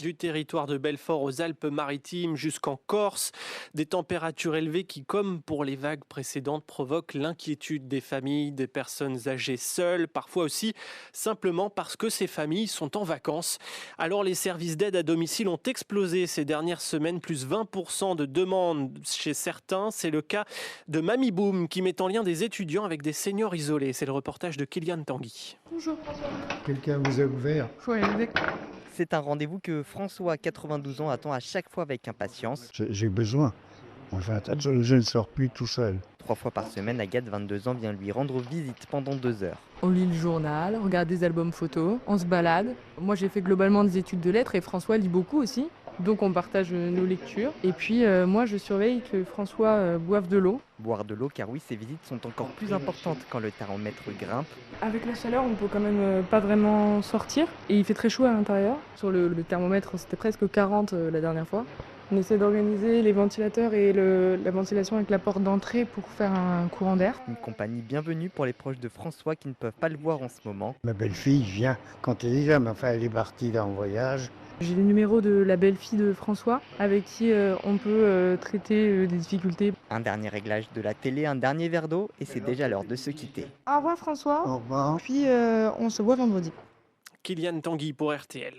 Du territoire de Belfort aux Alpes-Maritimes jusqu'en Corse, des températures élevées qui, comme pour les vagues précédentes, provoquent l'inquiétude des familles, des personnes âgées seules, parfois aussi simplement parce que ces familles sont en vacances. Alors les services d'aide à domicile ont explosé ces dernières semaines, plus 20% de demandes chez certains. C'est le cas de Mamie Boom qui met en lien des étudiants avec des seniors isolés. C'est le reportage de Kylian Tanguy. Bonjour. Quelqu'un vous a ouvert. Faut y aller. C'est un rendez-vous que François, 92 ans, attend à chaque fois avec impatience. J'ai besoin. Enfin, je ne sors plus tout seul. 3 fois par semaine, Agathe, 22 ans, vient lui rendre visite pendant 2 heures. On lit le journal, on regarde des albums photos, on se balade. Moi j'ai fait globalement des études de lettres et François lit beaucoup aussi. Donc on partage nos lectures. Et puis moi je surveille que François boive de l'eau. Boire de l'eau, car oui, ces visites sont encore plus importantes quand le thermomètre grimpe. Avec la chaleur on peut quand même pas vraiment sortir. Et il fait très chaud à l'intérieur. Sur le thermomètre c'était presque 40 la dernière fois. On essaie d'organiser les ventilateurs et la ventilation avec la porte d'entrée pour faire un courant d'air. Une compagnie bienvenue pour les proches de François qui ne peuvent pas le voir en ce moment. Ma belle-fille vient quand elle est là, mais enfin, elle est partie là en voyage. J'ai le numéro de la belle-fille de François avec qui on peut traiter des difficultés. Un dernier réglage de la télé, un dernier verre d'eau et c'est déjà l'heure de se quitter. Au revoir François. Au revoir. Puis on se voit vendredi. Kylian Tanguy pour RTL.